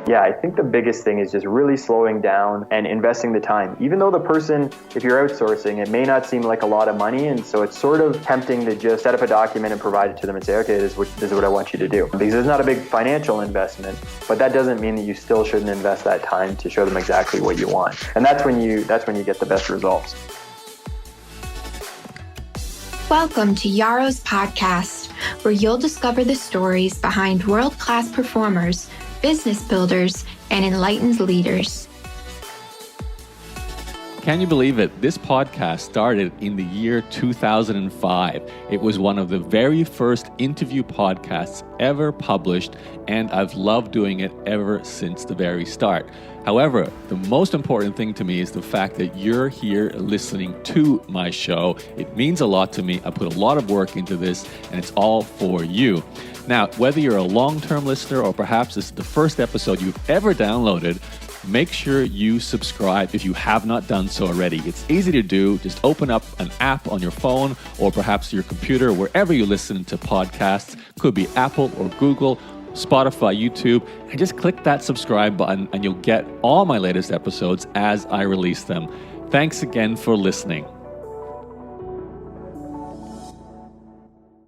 Yeah, I think the biggest thing is just really slowing down and investing the time. Even though the person, if you're outsourcing, it may not seem like a lot of money. And so it's sort of tempting to just set up a document and provide it to them and say, okay, this is what I want you to do. Because it's not a big financial investment, but that doesn't mean that you still shouldn't invest that time to show them exactly what you want. And that's when you get the best results. Welcome to Yaro's podcast, where you'll discover the stories behind world-class performers, business builders, and enlightened leaders. Can you believe it? This podcast started in the year 2005. It was one of the very first interview podcasts ever published, and I've loved doing it ever since the very start. However, the most important thing to me is the fact that you're here listening to my show. It means a lot to me. I put a lot of work into this, and it's all for you. Now, whether you're a long-term listener or perhaps this is the first episode you've ever downloaded, make sure you subscribe if you have not done so already. It's easy to do. Just open up an app on your phone or perhaps your computer, wherever you listen to podcasts. Could be Apple or Google, Spotify, YouTube, and just click that subscribe button and you'll get all my latest episodes as I release them. Thanks again for listening.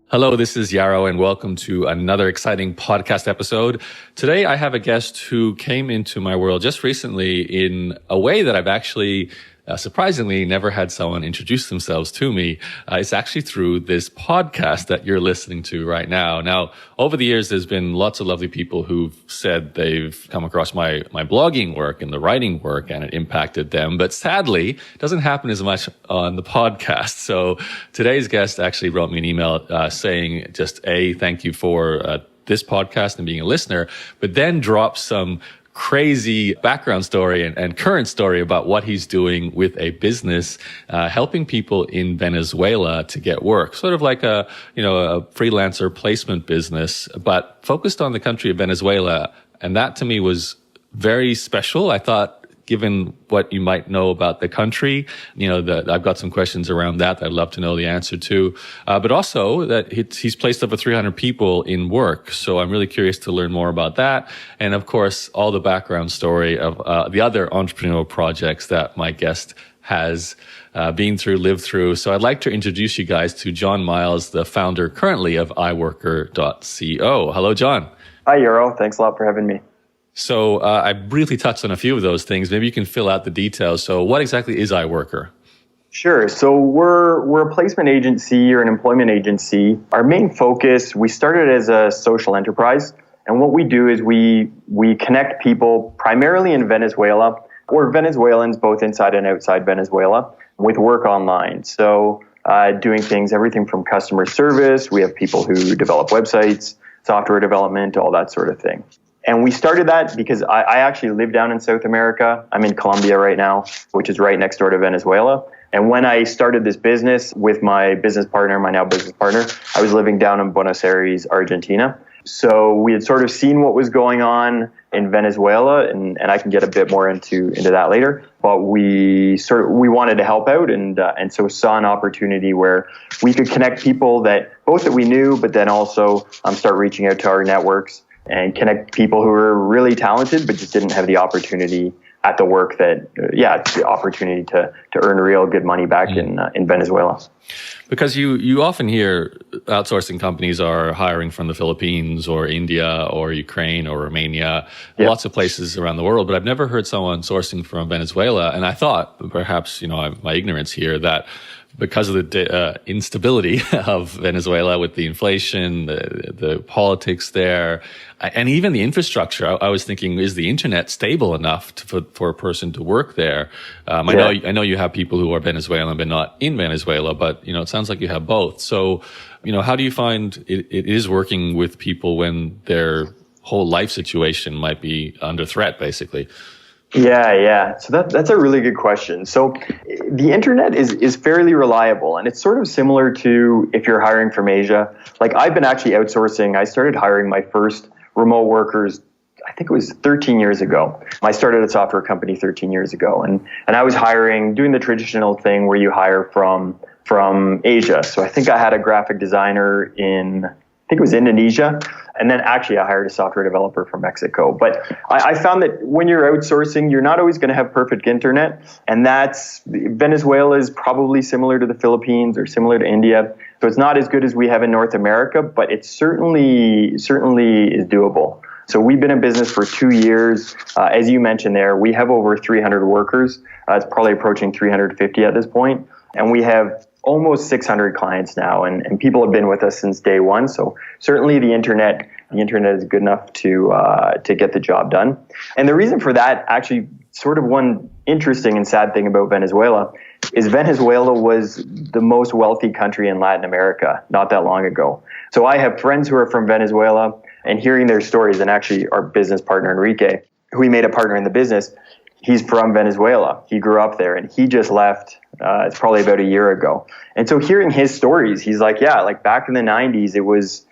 Hello, this is Yaro, and welcome to another exciting podcast episode. Today, I have a guest who came into my world just recently in a way that I've actually surprisingly never had someone introduce themselves to me. It's actually through this podcast that you're listening to right now. Now, over the years, there's been lots of lovely people who've said they've come across my blogging work and the writing work and it impacted them. But sadly, it doesn't happen as much on the podcast. So today's guest actually wrote me an email saying just thank you for this podcast and being a listener, but then dropped some crazy background story and current story about what he's doing with a business, helping people in Venezuela to get work, sort of like a freelancer placement business, but focused on the country of Venezuela. And that to me was very special. I thought, given what you might know about the country, I've got some questions around that I'd love to know the answer to, but also that he's placed over 300 people in work. So I'm really curious to learn more about that. And of course, all the background story of the other entrepreneurial projects that my guest has lived through. So I'd like to introduce you guys to John Miles, the founder currently of iWorker.co. Hello, John. Hi, Yaro. Thanks a lot for having me. So I briefly touched on a few of those things. Maybe you can fill out the details. So what exactly is iWorker? Sure. So we're a placement agency or an employment agency. Our main focus, we started as a social enterprise. And what we do is we connect people primarily in Venezuela or Venezuelans, both inside and outside Venezuela, with work online. So doing everything from customer service. We have people who develop websites, software development, all that sort of thing. And we started that because I actually live down in South America. I'm in Colombia right now, which is right next door to Venezuela. And when I started this business with my business partner, my now business partner, I was living down in Buenos Aires, Argentina. So we had sort of seen what was going on in Venezuela, and I can get a bit more into that later. But we wanted to help out, and so saw an opportunity where we could connect people that we knew, but then also start reaching out to our networks and connect people who are really talented, but just didn't have the opportunity at the work the opportunity to earn real good money back in Venezuela. Because you often hear outsourcing companies are hiring from the Philippines or India or Ukraine or Romania, lots of places around the world, but I've never heard someone sourcing from Venezuela. And I thought, perhaps, my ignorance here, that because of the instability of Venezuela with the inflation, the politics there, and even the infrastructure, I was thinking, is the internet stable enough for a person to work there? I know you have people who are Venezuelan but not in Venezuela, but it sounds like you have both. So, how do you find it is working with people when their whole life situation might be under threat, basically? Yeah. So that's a really good question. So the internet is fairly reliable, and it's sort of similar to if you're hiring from Asia. Like, I've been actually outsourcing. I started hiring my first remote workers, I think it was 13 years ago. I started a software company 13 years ago, and I was doing the traditional thing where you hire from Asia. So I think I had a graphic designer in think it was Indonesia. And then actually I hired a software developer from Mexico. But I found that when you're outsourcing, you're not always going to have perfect internet. And Venezuela is probably similar to the Philippines or similar to India. So it's not as good as we have in North America, but it certainly is doable. So we've been in business for 2 years. As you mentioned there, we have over 300 workers. It's probably approaching 350 at this point. And we have almost 600 clients now, and people have been with us since day one. So certainly the internet is good enough to get the job done. And the reason for that, actually, sort of one interesting and sad thing about Venezuela is Venezuela was the most wealthy country in Latin America not that long ago. So I have friends who are from Venezuela, and hearing their stories, and actually our business partner Enrique, who we made a partner in the business, he's from Venezuela. He grew up there, and he just left. It's probably about a year ago. And so hearing his stories, he's like, yeah, like back in the 90s, it was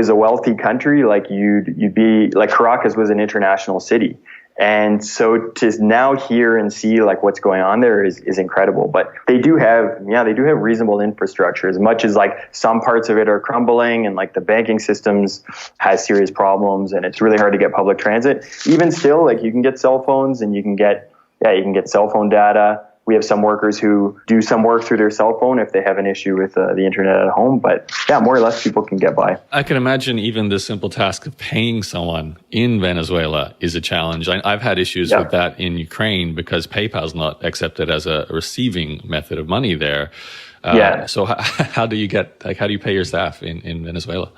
a wealthy country. Like you'd be like Caracas was an international city. And so to now hear and see like what's going on there is incredible. But they do have reasonable infrastructure, as much as like some parts of it are crumbling and like the banking systems has serious problems and it's really hard to get public transit. Even still, like you can get cell phones and you can get cell phone data. We have some workers who do some work through their cell phone if they have an issue with the internet at home. But yeah, more or less people can get by. I can imagine even the simple task of paying someone in Venezuela is a challenge. I've had issues with that in Ukraine because PayPal's not accepted as a receiving method of money there. So how do you pay your staff in Venezuela?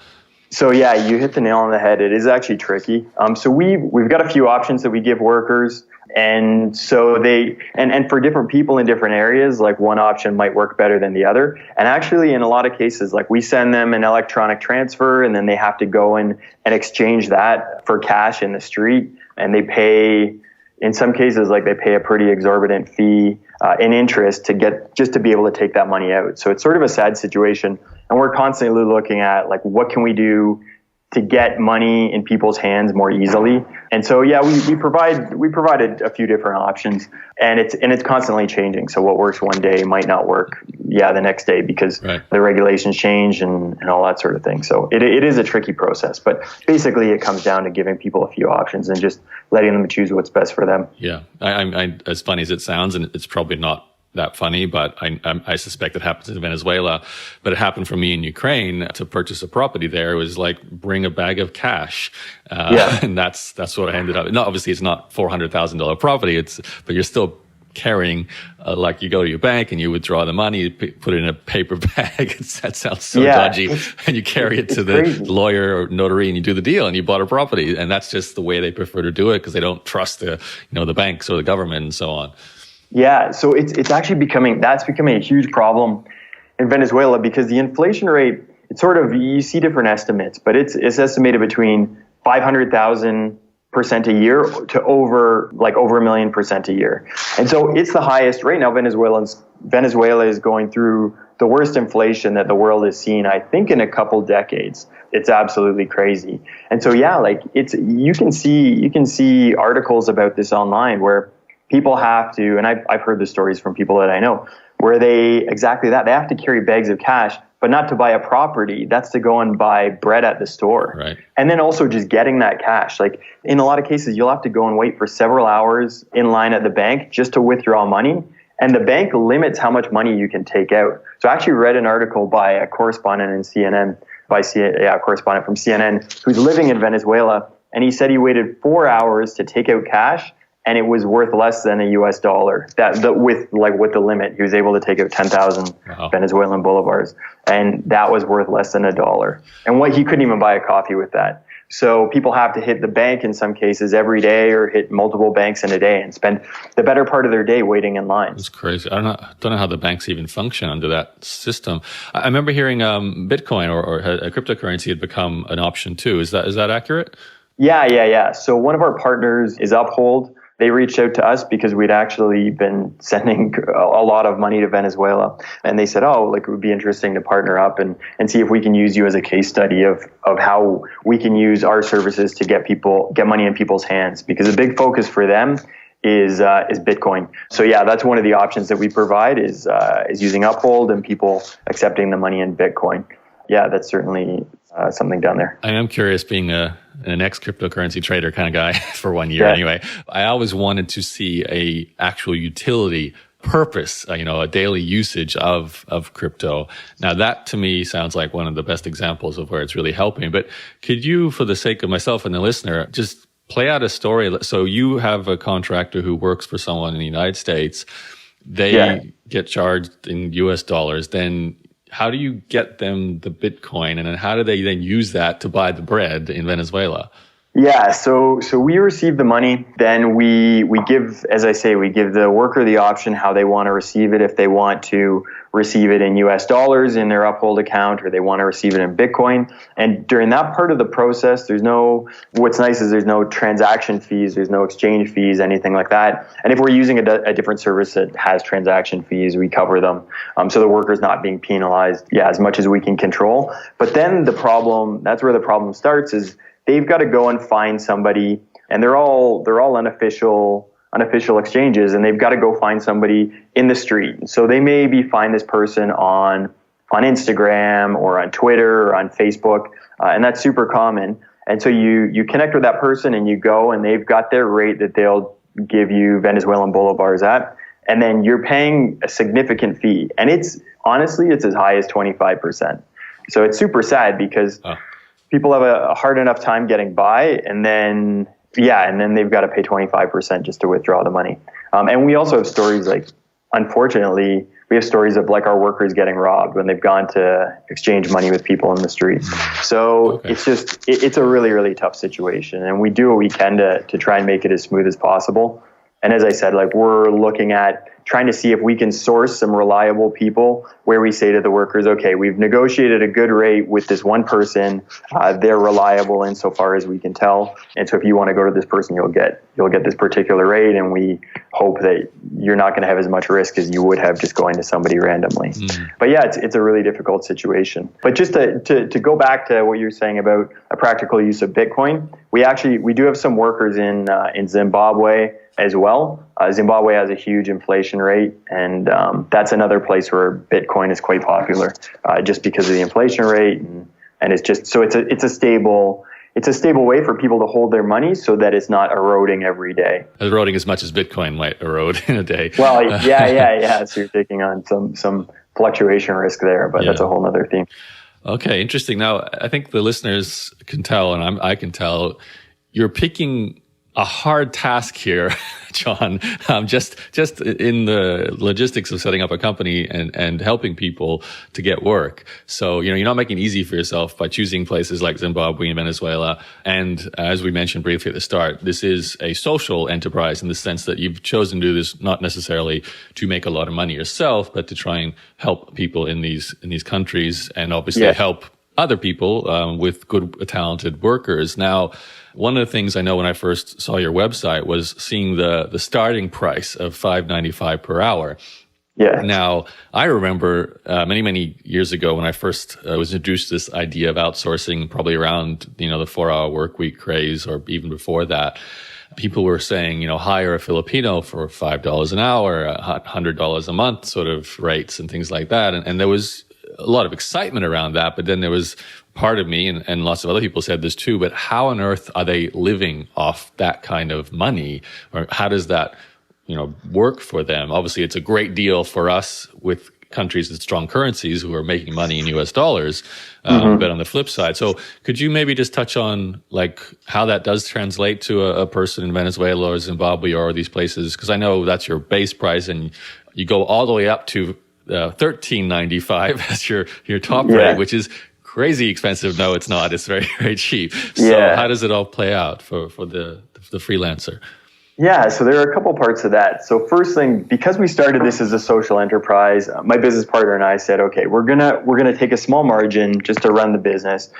So yeah, you hit the nail on the head. It is actually tricky. So we've got a few options that we give workers. And so and for different people in different areas, like one option might work better than the other. And actually in a lot of cases, like we send them an electronic transfer and then they have to go in and exchange that for cash in the street. And they pay, in some cases, like they pay a pretty exorbitant fee in interest to be able to take that money out. So it's sort of a sad situation. And we're constantly looking at like, what can we do to get money in people's hands more easily? And so, yeah, we provided a few different options, and it's constantly changing. So what works one day might not work, the next day because the regulations change and all that sort of thing. So it is a tricky process, but basically it comes down to giving people a few options and just letting them choose what's best for them. Yeah. I as funny as it sounds, and it's probably not that funny, but I suspect it happens in Venezuela. But it happened for me in Ukraine. To purchase a property there, it was like bring a bag of cash, and that's what I ended up. No, obviously it's not $400,000 property. But you're still carrying like you go to your bank and you withdraw the money, you put it in a paper bag. That sounds so dodgy, and you carry it to the lawyer or notary, and you do the deal, and you bought a property. And that's just the way they prefer to do it because they don't trust the banks or the government and so on. Yeah, so it's actually becoming a huge problem in Venezuela because the inflation rate, it's sort of, you see different estimates, but it's estimated between 500,000% a year to over 1,000,000% a year. And so it's the highest right now. Venezuela is going through the worst inflation that the world has seen, I think, in a couple decades. It's absolutely crazy. And so you can see articles about this online where people have to, and I've heard the stories from people that I know, where they have to carry bags of cash, but not to buy a property. That's to go and buy bread at the store. Right. And then also just getting that cash. Like in a lot of cases, you'll have to go and wait for several hours in line at the bank just to withdraw money. And the bank limits how much money you can take out. So I actually read an article by a correspondent from CNN who's living in Venezuela. And he said he waited 4 hours to take out cash, and it was worth less than a US dollar. With the limit, he was able to take out 10,000 Venezuelan bolivars, and that was worth less than $1. And he couldn't even buy a coffee with that. So people have to hit the bank in some cases every day, or hit multiple banks in a day, and spend the better part of their day waiting in line. It's crazy. I don't know how the banks even function under that system. I remember hearing Bitcoin or a cryptocurrency had become an option too. Is that accurate? Yeah. So one of our partners is Uphold. They reached out to us because we'd actually been sending a lot of money to Venezuela. And they said, it would be interesting to partner up and see if we can use you as a case study of how we can use our services to get money in people's hands. Because a big focus for them is Bitcoin. So yeah, that's one of the options that we provide is using Uphold and people accepting the money in Bitcoin. Yeah, that's certainly something down there. I am curious, being an ex-cryptocurrency trader kind of guy for 1 year anyway. I always wanted to see a actual utility purpose, a daily usage of crypto. Now that to me sounds like one of the best examples of where it's really helping. But could you, for the sake of myself and the listener, just play out a story? So you have a contractor who works for someone in the United States. They get charged in US dollars. Then how do you get them the Bitcoin? And then how do they then use that to buy the bread in Venezuela? Yeah, so we receive the money, then we give, as I say, we give the worker the option how they want to receive it. If they want to receive it in US dollars in their Uphold account, or they want to receive it in Bitcoin. And during that part of the process, what's nice is there's no transaction fees, there's no exchange fees, anything like that. And if we're using a different service that has transaction fees, we cover them. So the worker's not being penalized, as much as we can control. But then that's where the problem starts, is they've got to go and find somebody, and they're all unofficial exchanges, and they've got to go find somebody in the street. So they maybe find this person on Instagram or on Twitter or on Facebook, and that's super common. And so you connect with that person and you go, and they've got their rate that they'll give you Venezuelan bolivars at, and then you're paying a significant fee. And it's as high as 25%. So it's super sad because people have a hard enough time getting by, and then they've got to pay 25% just to withdraw the money. And we also have stories unfortunately, we have stories of our workers getting robbed when they've gone to exchange money with people in the street. So it's a really, really tough situation. And we do what we can to try and make it as smooth as possible. And as I said, we're looking at trying to see if we can source some reliable people where we say to the workers, okay, we've negotiated a good rate with this one person. They're reliable insofar as we can tell. And so if you want to go to this person, you'll get this particular rate. And we hope that you're not going to have as much risk as you would have just going to somebody randomly. But it's a really difficult situation. But just to go back to what you're saying about a practical use of Bitcoin, we do have some workers in Zimbabwe as well. Zimbabwe has a huge inflation rate, and that's another place where Bitcoin is quite popular, just because of the inflation rate, and it's just so it's a stable way for people to hold their money so that it's not eroding every day. Eroding as much as Bitcoin might erode in a day. Well, yeah. So you're taking on some fluctuation risk there, but that's a whole other theme. Okay, interesting. Now, I think the listeners can tell, and I can tell, you're picking a hard task here, John, just in the logistics of setting up a company and helping people to get work. So, you're not making it easy for yourself by choosing places like Zimbabwe and Venezuela. And as we mentioned briefly at the start, this is a social enterprise in the sense that you've chosen to do this not necessarily to make a lot of money yourself, but to try and help people in these countries, and obviously help other people with good, talented workers. Now, one of the things I know when I first saw your website was seeing the starting price of $5.95 per hour. Yeah. Now, I remember many years ago when I first was introduced to this idea of outsourcing, probably around the 4-hour work week craze, or even before that. People were saying, hire a Filipino for $5 an hour, $100 a month sort of rates and things like that. And there was a lot of excitement around that, but then there was part of me and lots of other people said this too, but how on earth are they living off that kind of money? Or how does that, work for them? Obviously, it's a great deal for us with countries with strong currencies who are making money in US dollars, but on the flip side. So could you maybe just touch on how that does translate to a person in Venezuela or Zimbabwe or these places? Because I know that's your base price, and you go all the way up to $13.95 as your top rate, which is crazy expensive. No, it's not. It's very, very cheap. So how does it all play out for the freelancer? Yeah, so there are a couple parts of that. So first thing, because we started this as a social enterprise, my business partner and I said, okay, we're gonna take a small margin just to run the business.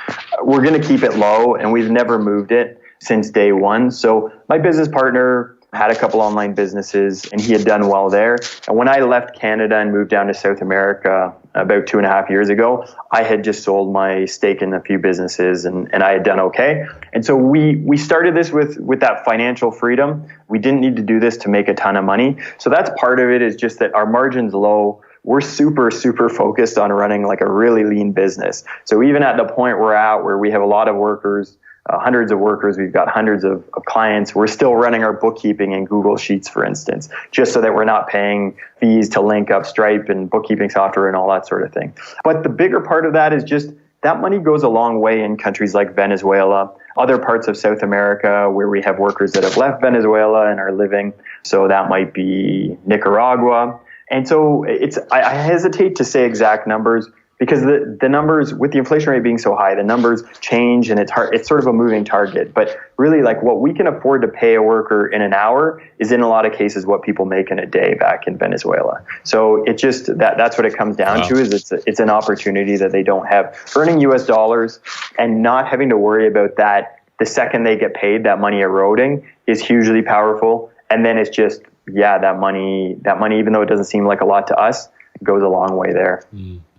We're gonna keep it low, and we've never moved it since day one. So my business partner had a couple online businesses, and he had done well there. And when I left Canada and moved down to South America about 2.5 years ago, I had just sold my stake in a few businesses, and I had done okay. And so we started this with that financial freedom. We didn't need to do this to make a ton of money. So that's part of it, is just that our margin's low. we're super, super focused on running like a really lean business. So even at the point we're at where we have a lot of workers, hundreds of workers, we've got hundreds of clients, we're still running our bookkeeping in Google Sheets, for instance, just so that we're not paying fees to link up Stripe and bookkeeping software and all that sort of thing. But the bigger part of that is just that money goes a long way in countries like Venezuela, other parts of South America where we have workers that have left Venezuela and are living. So that might be Nicaragua. And so I hesitate to say exact numbers, because the numbers, with the inflation rate being so high, the numbers change and it's hard. It's sort of a moving target. But really, like, what we can afford to pay a worker in an hour is in a lot of cases what people make in a day back in Venezuela. So it just that's what it comes down to, is it's an opportunity that they don't have. Earning US dollars and not having to worry about that the second they get paid, that money eroding, is hugely powerful. And then it's just, that money, even though it doesn't seem like a lot to us, it goes a long way there.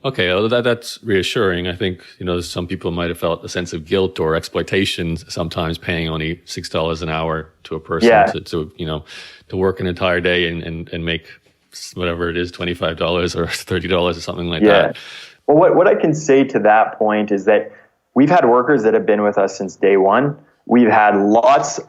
Okay, well, that's reassuring. I think, some people might have felt a sense of guilt or exploitation sometimes paying only $6 an hour to a person to work an entire day and make whatever it is, $25 or $30 or something like that. Well, what I can say to that point is that we've had workers that have been with us since day one. We've had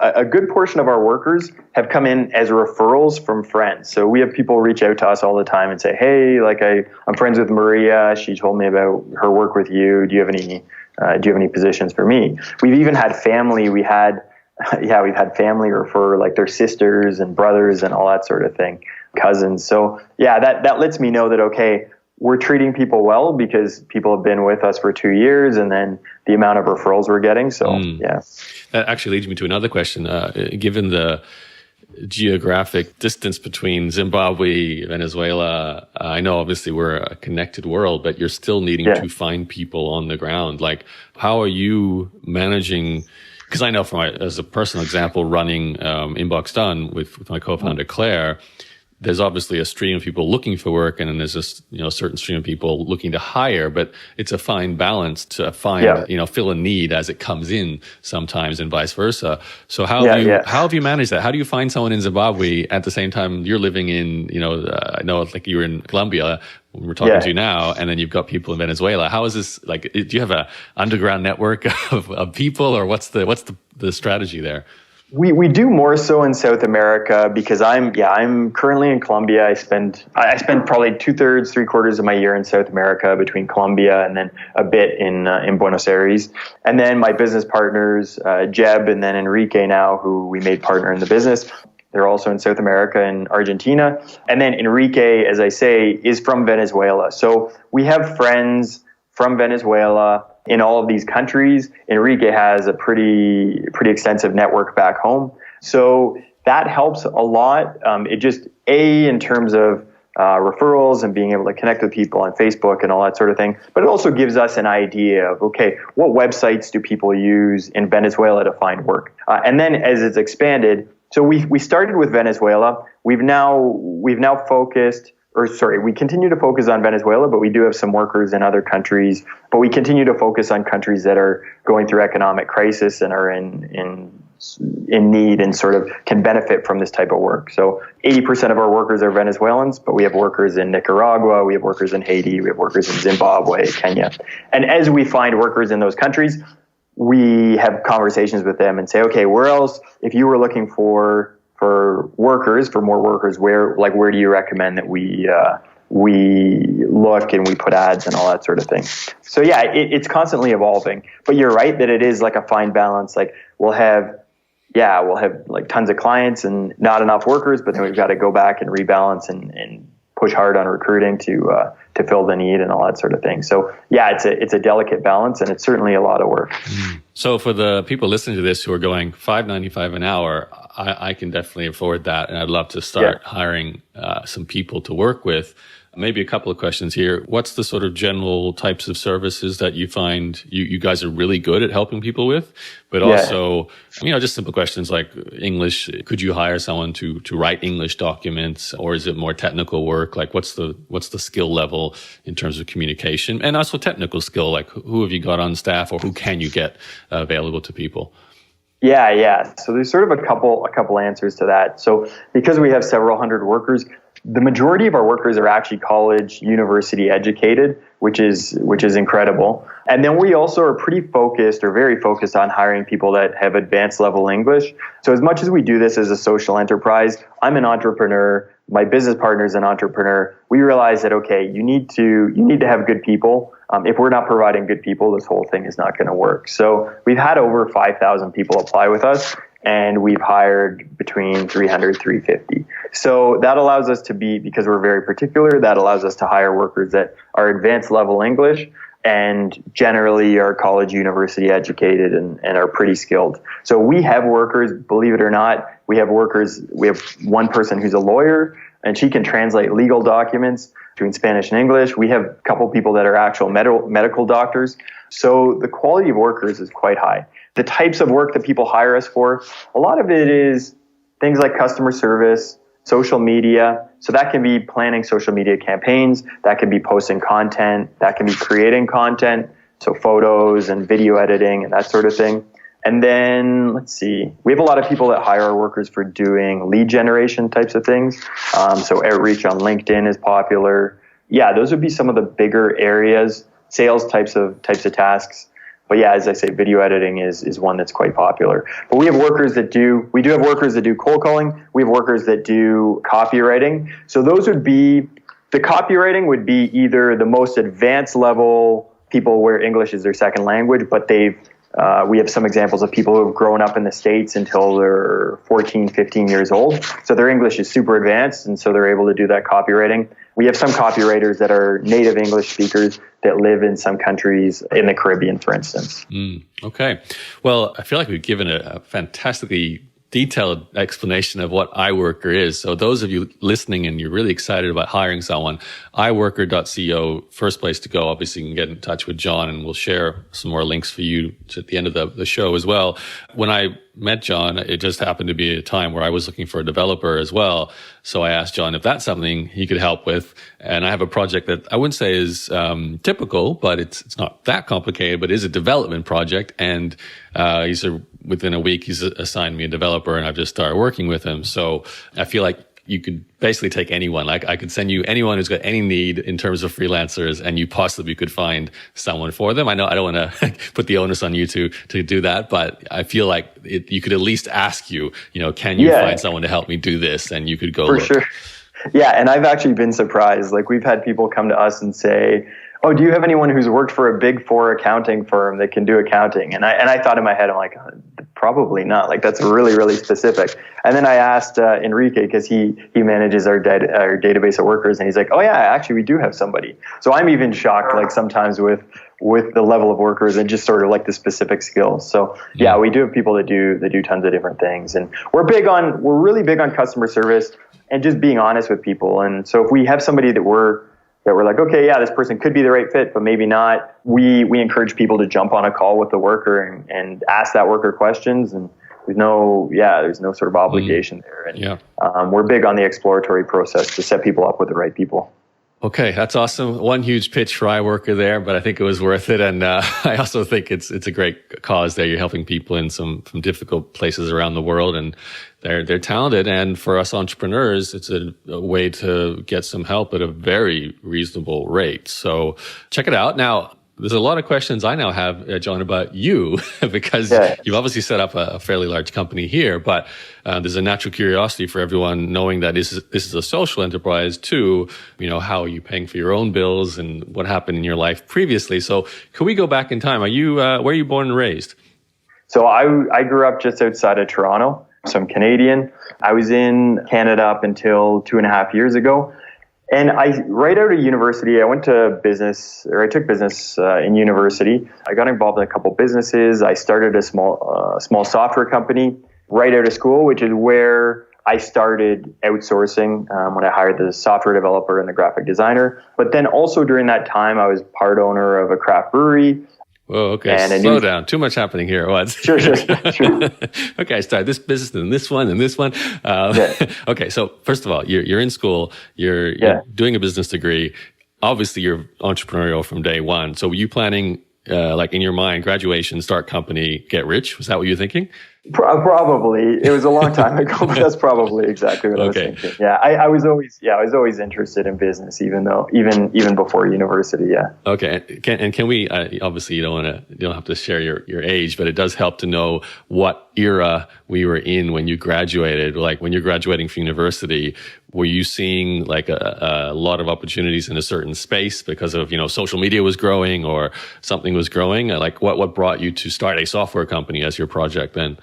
a good portion of our workers have come in as referrals from friends. So we have people reach out to us all the time and say, hey, like I'm friends with Maria. She told me about her work with you. Do you have any positions for me? We've even had family. We've had family refer like their sisters and brothers and all that sort of thing, cousins. So that lets me know that, okay, we're treating people well because people have been with us for 2 years, and then the amount of referrals we're getting. So, That actually leads me to another question. Given the geographic distance between Zimbabwe, Venezuela, I know obviously we're a connected world, but you're still needing to find people on the ground. Like, how are you managing? Because I know as a personal example, running Inbox Done with my co-founder, Claire, there's obviously a stream of people looking for work, and then there's this, certain stream of people looking to hire, but it's a fine balance to find, fill a need as it comes in sometimes, and vice versa. So how have you managed that? How do you find someone in Zimbabwe at the same time you're living in, I know like you were in Colombia when we're talking to you now, and then you've got people in Venezuela. How is this, like, do you have a underground network of people, or what's the strategy there? We do more so in South America, because I'm currently in Colombia. I spend probably 2/3, 3/4 of my year in South America, between Colombia and then a bit in Buenos Aires. And then my business partners, Jeb and then Enrique now, who we made partner in the business, they're also in South America and Argentina. And then Enrique, as I say, is from Venezuela. So we have friends from Venezuela in all of these countries. Enrique has a pretty extensive network back home. So that helps a lot. It just, in terms of referrals and being able to connect with people on Facebook and all that sort of thing. But it also gives us an idea of, okay, what websites do people use in Venezuela to find work? And then as it's expanded, so we started with Venezuela. We continue to focus on Venezuela, but we do have some workers in other countries. But we continue to focus on countries that are going through economic crisis and are in need and sort of can benefit from this type of work. So 80% of our workers are Venezuelans, but we have workers in Nicaragua, we have workers in Haiti, we have workers in Zimbabwe, Kenya. And as we find workers in those countries, we have conversations with them and say, okay, where else, if you were looking for more workers, where do you recommend that we look and we put ads and all that sort of thing? So it's constantly evolving. But you're right that it is like a fine balance. Like we'll have like tons of clients and not enough workers, but then we've got to go back and rebalance and push hard on recruiting to fill the need and all that sort of thing. So it's a delicate balance, and it's certainly a lot of work. So for the people listening to this who are going $5.95 an hour, I can definitely afford that, and I'd love to start hiring some people to work with. Maybe a couple of questions here. What's the sort of general types of services that you find you guys are really good at helping people with? But also, just simple questions like English. Could you hire someone to write English documents, or is it more technical work? Like what's the skill level in terms of communication, and also technical skill? Like who have you got on staff, or who can you get available to people? Yeah. So there's sort of a couple answers to that. So because we have several hundred workers, The majority of our workers are actually college, university educated, which is incredible. And then we also are pretty focused or very focused on hiring people that have advanced level English. So as much as we do this as a social enterprise, I'm an entrepreneur. My business partner is an entrepreneur. We realize that, okay, you need to have good people. If we're not providing good people, this whole thing is not going to work. So we've had over 5,000 people apply with us, and we've hired between 300, 350. So that allows us to be, because we're very particular, that allows us to hire workers that are advanced level English and generally are college, university educated and are pretty skilled. So we have workers, believe it or not, we have one person who's a lawyer and she can translate legal documents between Spanish and English. We have a couple people that are actual medical doctors. So the quality of workers is quite high. The types of work that people hire us for, a lot of it is things like customer service, social media. So that can be planning social media campaigns. That can be posting content. That can be creating content. So photos and video editing and that sort of thing. And then let's see, we have a lot of people that hire our workers for doing lead generation types of things. So outreach on LinkedIn is popular. Yeah, those would be some of the bigger areas, sales types of tasks. But yeah, as I say, video editing is one that's quite popular. But we do have workers that do cold calling. We have workers that do copywriting. So those would be, the copywriting would be either the most advanced level people where English is their second language, but we have some examples of people who have grown up in the States until they're 14, 15 years old. So their English is super advanced, and so they're able to do that copywriting. We have some copywriters that are native English speakers that live in some countries in the Caribbean, for instance. Okay. Well, I feel like we've given a fantastically detailed explanation of what iWorker is. So those of you listening and you're really excited about hiring someone, iWorker.co, first place to go. Obviously, you can get in touch with John and we'll share some more links for you at the end of the show as well. When I met John, it just happened to be a time where I was looking for a developer as well. So I asked John if that's something he could help with. And I have a project that I wouldn't say is typical, but it's not that complicated, but it is a development project. And he said within a week, he's assigned me a developer and I've just started working with him. So I feel like you could basically take anyone. Like I could send you anyone who's got any need in terms of freelancers and you possibly could find someone for them. I know I don't want to put the onus on you to do that, but I feel like you could at least ask can you find someone to help me do this? And you could go look. Sure. Yeah. And I've actually been surprised. Like we've had people come to us and say, oh, do you have anyone who's worked for a big four accounting firm that can do accounting? And I thought in my head, I'm like, probably not. Like that's really, really specific. And then I asked Enrique, because he manages our database of workers, and he's like, oh yeah, actually we do have somebody. So I'm even shocked, like sometimes with the level of workers and just sort of like the specific skills. So yeah, we do have people that do tons of different things, and we're really big on customer service and just being honest with people. And so if we have somebody that we're like, okay, yeah, this person could be the right fit, but maybe not. We encourage people to jump on a call with the worker and ask that worker questions. And there's no sort of obligation there. And we're big on the exploratory process to set people up with the right people. Okay, that's awesome. One huge pitch for iWorker there, but I think it was worth it. And I also think it's a great cause there. You're helping people in some difficult places around the world, and they're talented. And for us entrepreneurs, it's a way to get some help at a very reasonable rate. So check it out. Now, there's a lot of questions I now have, John, about you, because you've obviously set up a fairly large company here, but there's a natural curiosity for everyone knowing that this is a social enterprise too. How are you paying for your own bills and what happened in your life previously? So can we go back in time? Where are you born and raised? So I grew up just outside of Toronto. So I'm Canadian. I was in Canada up until 2.5 years ago. And right out of university, I took business in university. I got involved in a couple businesses. I started a small software company right out of school, which is where I started outsourcing when I hired the software developer and the graphic designer. But then also during that time, I was part owner of a craft brewery. Whoa, okay, slow down. Too much happening here at once. Sure. Okay, I started this business and this one and this one. Okay, so first of all, you're in school, you're doing a business degree. Obviously, you're entrepreneurial from day one. So were you planning, like in your mind, graduation, start company, get rich? Was that what you were thinking? Probably. It was a long time ago, but that's probably exactly what I was thinking. Yeah, I was always interested in business, even before university. Yeah. Okay, and can we? Obviously, you don't have to share your age, but it does help to know what era we were in when you graduated. Like when you're graduating from university, were you seeing like a lot of opportunities in a certain space because of social media was growing or something was growing? Like what brought you to start a software company as your project then?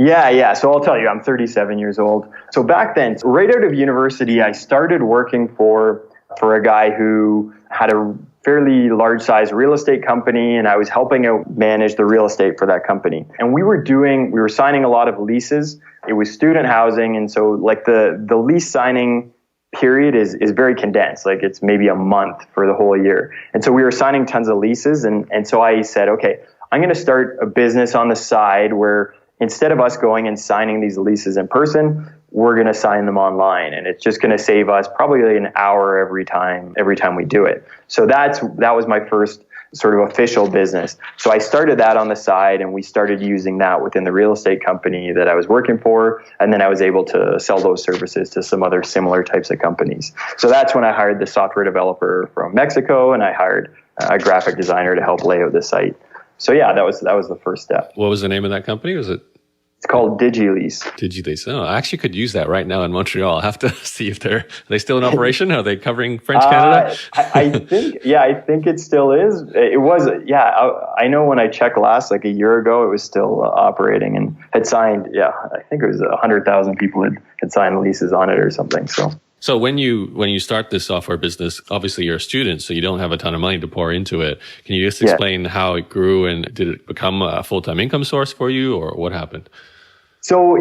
Yeah. So I'll tell you, I'm 37 years old. So back then, right out of university, I started working for a guy who had a fairly large size real estate company, and I was helping out manage the real estate for that company. And we were signing a lot of leases. It was student housing. And so like the lease signing period is very condensed. Like it's maybe a month for the whole year. And so we were signing tons of leases. And so I said, okay, I'm going to start a business on the side where instead of us going and signing these leases in person, we're going to sign them online. And it's just going to save us probably an hour every time we do it. So that was my first sort of official business. So I started that on the side, and we started using that within the real estate company that I was working for. And then I was able to sell those services to some other similar types of companies. So that's when I hired the software developer from Mexico, and I hired a graphic designer to help lay out the site. So yeah, that was the first step. What was the name of that company? It's called DigiLease. DigiLease. Oh, I actually could use that right now in Montreal. I'll have to see if are they still in operation? Are they covering French Canada? I think it still is. It was, I know when I checked last, like a year ago, it was still operating and had signed, I think it was 100,000 people had signed leases on it or something. So when you start this software business, obviously you're a student, so you don't have a ton of money to pour into it. Can you just explain how it grew, and did it become a full-time income source for you, or what happened? So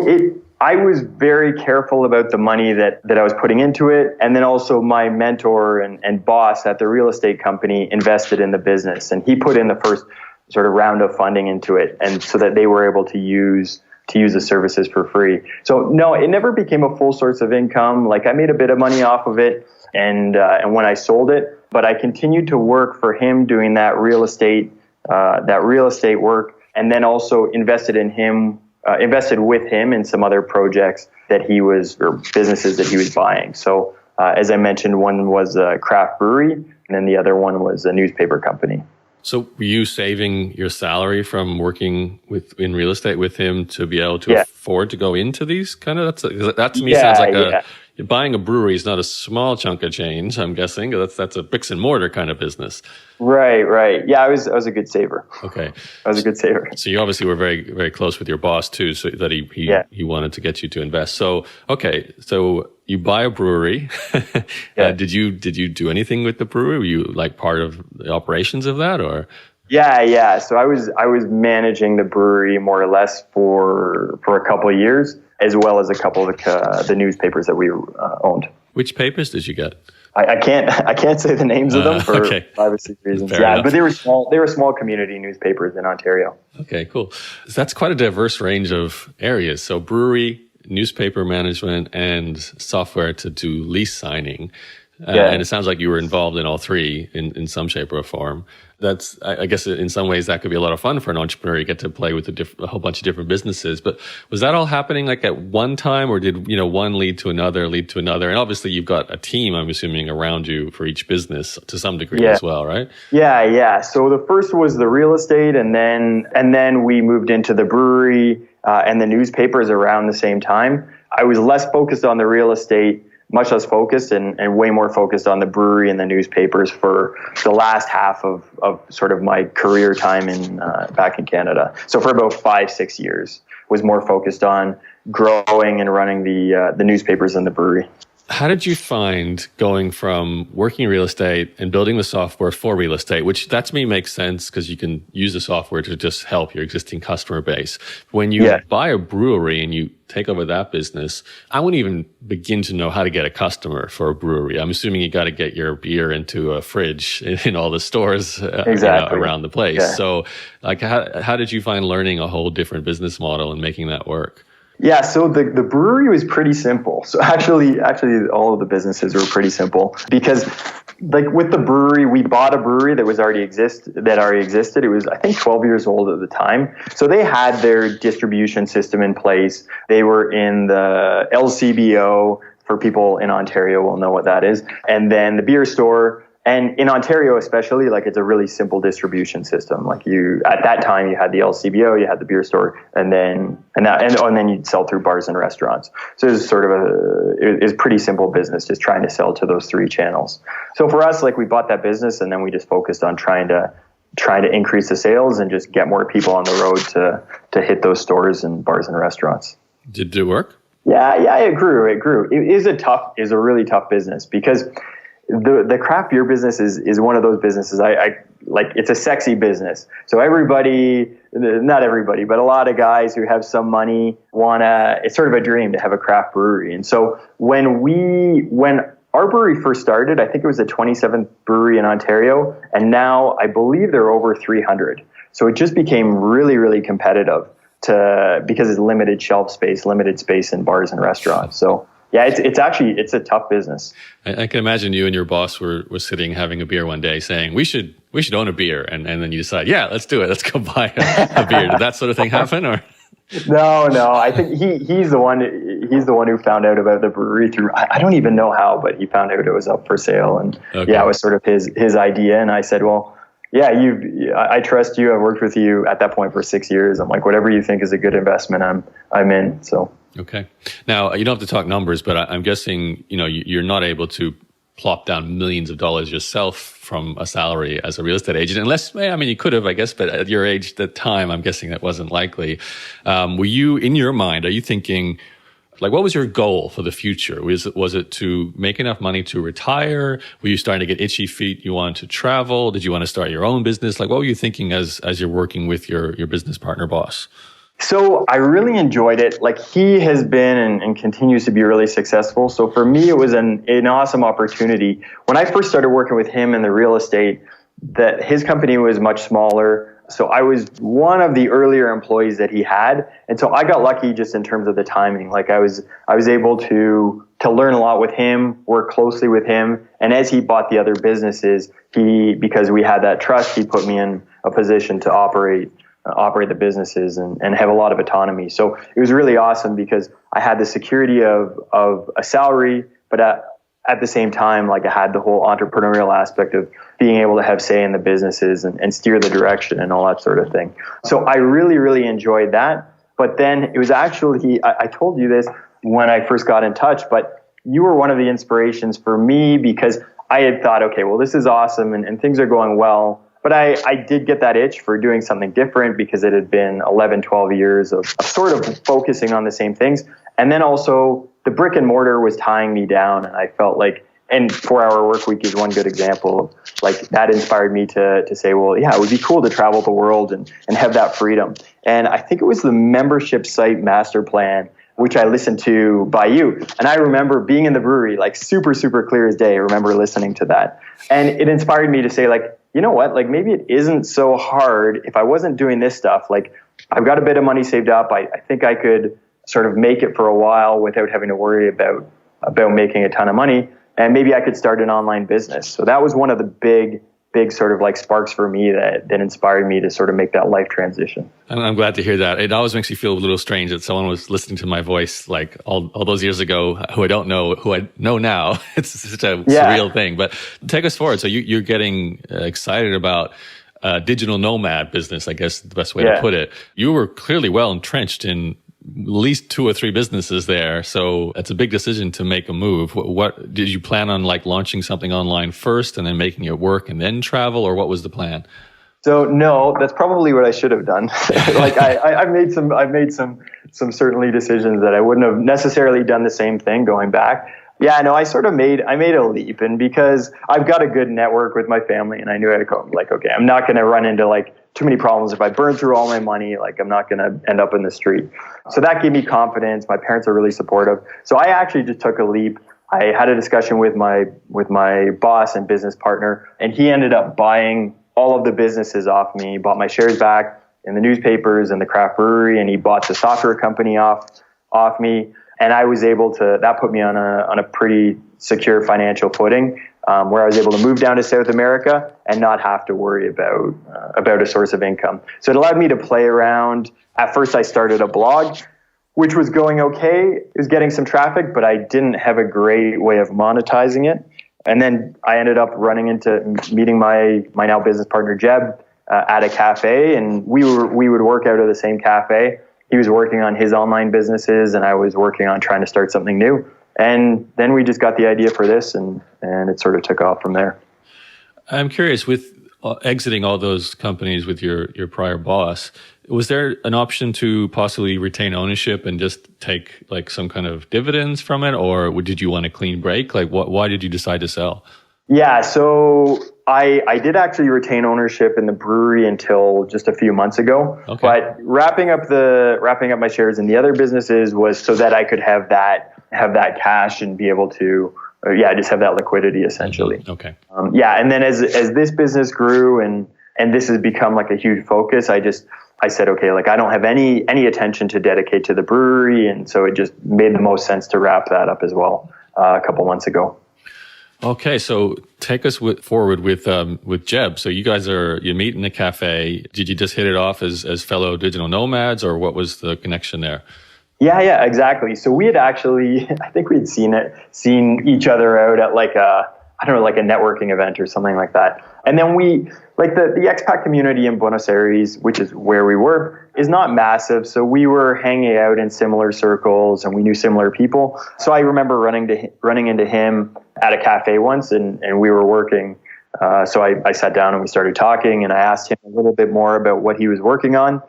I was very careful about the money that I was putting into it. And then also my mentor and boss at the real estate company invested in the business, and he put in the first sort of round of funding into it, and so that they were able to use the services for free. So no, it never became a full source of income. Like I made a bit of money off of it and when I sold it, but I continued to work for him doing that real estate work, and then also invested with him in some other projects or businesses that he was buying. So as I mentioned, one was a craft brewery, and then the other one was a newspaper company. So were you saving your salary from working in real estate with him to be able to afford to go into these kind of? That to me sounds like buying a brewery is not a small chunk of change. I'm guessing that's a bricks and mortar kind of business. Right. Yeah, I was a good saver. Okay, I was a good saver. So you obviously were very, very close with your boss too, so that he wanted to get you to invest. So so you buy a brewery. Did you do anything with the brewery? Were you like part of the operations of that, or? Yeah. So I was managing the brewery more or less for a couple of years, as well as a couple of the newspapers that we owned. Which papers did you get? I can't say the names of them for privacy reasons. Fair enough. But they were small community newspapers in Ontario. Okay, cool. So that's quite a diverse range of areas. So brewery, newspaper management, and software to do lease signing. And it sounds like you were involved in all three in some shape or form. That's, I guess in some ways that could be a lot of fun for an entrepreneur. You get to play with a whole bunch of different businesses. But was that all happening like at one time, or did, one lead to another? And obviously you've got a team, I'm assuming, around you for each business to some degree as well, right? Yeah. So the first was the real estate, and then we moved into the brewery and the newspapers around the same time. I was less focused on the real estate, much less focused, and way more focused on the brewery and the newspapers for the last half of sort of my career time back in Canada. So for about 5-6 years, was more focused on growing and running the newspapers and the brewery. How did you find going from working real estate and building the software for real estate, which that to me makes sense because you can use the software to just help your existing customer base. When you buy a brewery and you take over that business, I wouldn't even begin to know how to get a customer for a brewery. I'm assuming you got to get your beer into a fridge in all the stores around the place. Yeah. So like, how did you find learning a whole different business model and making that work? Yeah, so the brewery was pretty simple. So actually all of the businesses were pretty simple because like with the brewery, we bought a brewery that already existed. It was, I think, 12 years old at the time. So they had their distribution system in place. They were in the LCBO. For people in Ontario will know what that is. And then the beer store. And in Ontario especially, like, it's a really simple distribution system. Like, at that time, you had the LCBO, you had the beer store, and then you'd sell through bars and restaurants. So it was sort of it was pretty simple business, just trying to sell to those three channels. So for us, like, we bought that business, and then we just focused on trying to increase the sales and just get more people on the road to hit those stores and bars and restaurants. Did it work? Yeah, it grew. It is a really tough business because the craft beer business is one of those businesses I like. It's a sexy business. So not everybody, but a lot of guys who have some money it's sort of a dream to have a craft brewery. And so when our brewery first started, I think it was the 27th brewery in Ontario, and now I believe there are over 300. So it just became really, really competitive because it's limited shelf space, limited space in bars and restaurants. So yeah, it's a tough business. I can imagine you and your boss were sitting having a beer one day saying, we should own a beer. And then you decide, yeah, let's do it. Let's go buy a beer. Did that sort of thing happen? Or? No. I think he's the one who found out about the brewery through, I don't even know how, but he found out it was up for sale. And okay. Yeah, it was sort of his idea. And I said, well, yeah, I trust you. I've worked with you at that point for 6 years. I'm like, whatever you think is a good investment, I'm in. So. Okay. Now, you don't have to talk numbers, but I'm guessing, you're not able to plop down millions of dollars yourself from a salary as a real estate agent, unless, you could have, I guess, but at your age, at the time, I'm guessing that wasn't likely. Were you, in your mind, are you thinking, like, what was your goal for the future? Was it to make enough money to retire? Were you starting to get itchy feet? You wanted to travel? Did you want to start your own business? Like, what were you thinking as you're working with your business partner boss? So I really enjoyed it. Like, he has been and continues to be really successful. So for me, it was an awesome opportunity. When I first started working with him in the real estate, that his company was much smaller. So I was one of the earlier employees that he had. And so I got lucky just in terms of the timing. Like, I was able to learn a lot with him, work closely with him. And as he bought the other businesses, because we had that trust, he put me in a position to operate the businesses and have a lot of autonomy. So it was really awesome because I had the security of a salary, but at the same time, like, I had the whole entrepreneurial aspect of being able to have say in the businesses and steer the direction and all that sort of thing. So I really, really enjoyed that. But then it was actually, I told you this when I first got in touch, but you were one of the inspirations for me because I had thought, okay, well, this is awesome and things are going well. But I did get that itch for doing something different because it had been 11, 12 years of sort of focusing on the same things. And then also the brick and mortar was tying me down. And I felt like, and 4-hour work week is one good example of, like, that inspired me to say, well, yeah, it would be cool to travel the world and have that freedom. And I think it was the membership site master plan, which I listened to by you. And I remember being in the brewery, like, super, super clear as day. I remember listening to that. And it inspired me to say, like, you know what, like, maybe it isn't so hard if I wasn't doing this stuff. Like, I've got a bit of money saved up. I think I could sort of make it for a while without having to worry about making a ton of money. And maybe I could start an online business. So that was one of the big sort of like sparks for me that inspired me to sort of make that life transition. I'm glad to hear that. It always makes me feel a little strange that someone was listening to my voice like all those years ago who I don't know, who I know now. It's such a surreal thing. But take us forward. So you're getting excited about digital nomad business, I guess is the best way to put it. You were clearly well entrenched in at least 2 or 3 businesses there. So it's a big decision to make a move. What did you plan on, like, launching something online first and then making it work and then travel, or what was the plan? So no, that's probably what I should have done. Like, I've made some certainly decisions that I wouldn't have necessarily done the same thing going back. Yeah, no, I made a leap, and because I've got a good network with my family, and I knew I'd go, like, okay, I'm not going to run into, like, too many problems. If I burn through all my money, like, I'm not going to end up in the street. So that gave me confidence. My parents are really supportive. So I actually just took a leap. I had a discussion with my boss and business partner, and he ended up buying all of the businesses off me. He bought my shares back in the newspapers and the craft brewery, and he bought the software company off me. And I was able to, that put me on a pretty secure financial footing. where I was able to move down to South America and not have to worry about a source of income. So it allowed me to play around. At first, I started a blog, which was going okay. It was getting some traffic, but I didn't have a great way of monetizing it. And then I ended up meeting my now business partner, Jeb, at a cafe, and we would work out of the same cafe. He was working on his online businesses, and I was working on trying to start something new. And then we just got the idea for this, and it sort of took off from there. I'm curious, with exiting all those companies with your prior boss, was there an option to possibly retain ownership and just take like some kind of dividends from it, or did you want a clean break? Like, why did you decide to sell? Yeah, so I did actually retain ownership in the brewery until just a few months ago. Okay. But wrapping up my shares in the other businesses was so that I could have that cash and be able to just have that liquidity essentially. Mm-hmm. Okay. And then as this business grew and this has become like a huge focus, I said, okay, like I don't have any attention to dedicate to the brewery, and so it just made the most sense to wrap that up as well a couple months ago. Okay, so take us forward with Jeb. So you guys you meet in a cafe. Did you just hit it off as fellow digital nomads, or what was the connection there? Yeah, exactly. So we had actually, I think we'd seen each other out at like a networking event or something like that. And then the expat community in Buenos Aires, which is where we were, is not massive. So we were hanging out in similar circles and we knew similar people. So I remember running into him at a cafe once and we were working. So I sat down and we started talking and I asked him a little bit more about what he was working on.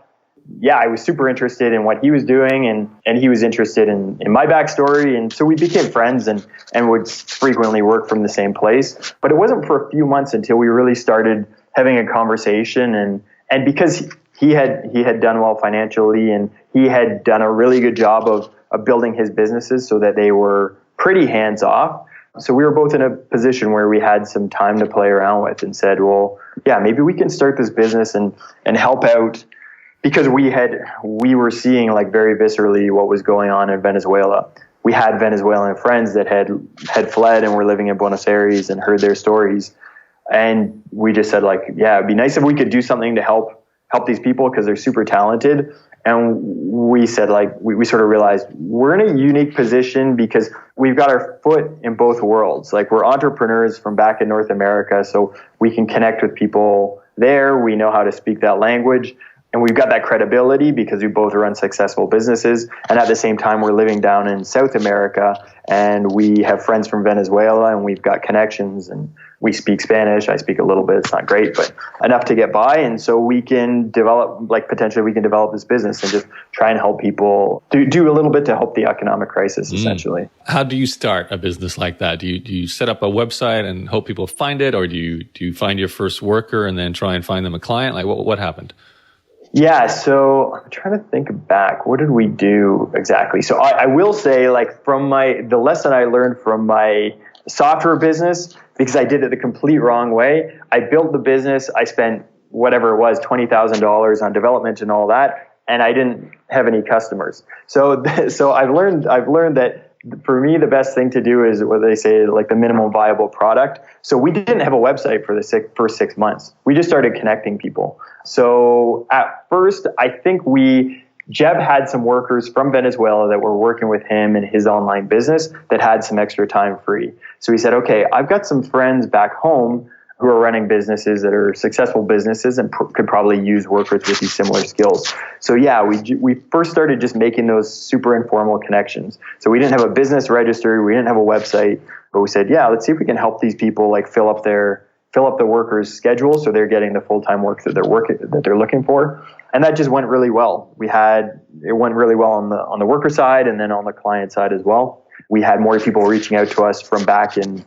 Yeah, I was super interested in what he was doing and he was interested in my backstory. And so we became friends and would frequently work from the same place. But it wasn't for a few months until we really started having a conversation. And because he had done well financially and he had done a really good job of building his businesses so that they were pretty hands off. So we were both in a position where we had some time to play around with and said, well, yeah, maybe we can start this business and help out. Because we were seeing like very viscerally what was going on in Venezuela. We had Venezuelan friends that had fled and were living in Buenos Aires and heard their stories. And we just said like, yeah, it'd be nice if we could do something to help these people because they're super talented. And we said like, we sort of realized we're in a unique position because we've got our foot in both worlds. Like we're entrepreneurs from back in North America, so we can connect with people there. We know how to speak that language. And we've got that credibility because we both run successful businesses. And at the same time, we're living down in South America and we have friends from Venezuela and we've got connections and we speak Spanish. I speak a little bit. It's not great, but enough to get by. And so we can potentially we can develop this business and just try and help people do a little bit to help the economic crisis, essentially. How do you start a business like that? Do you set up a website and hope people find it? Or do you find your first worker and then try and find them a client? Like what happened? Yeah, so I'm trying to think back. What did we do exactly? So I will say, like, from the lesson I learned from my software business, because I did it the complete wrong way. I built the business. I spent whatever it was, $20,000 on development and all that, and I didn't have any customers. So I've learned that for me, the best thing to do is what they say, like the minimum viable product. So we didn't have a website for the first 6 months. We just started connecting people. So at first, I think Jeb had some workers from Venezuela that were working with him in his online business that had some extra time free. So he said, okay, I've got some friends back home who are running businesses that are successful businesses and could probably use workers with these similar skills. So yeah, we first started just making those super informal connections. So we didn't have a business registry, we didn't have a website, but we said, yeah, let's see if we can help these people like fill up the workers' schedule so they're getting the full-time work that they're looking for. And that just went really well. It went really well on the worker side and then on the client side as well. We had more people reaching out to us from back in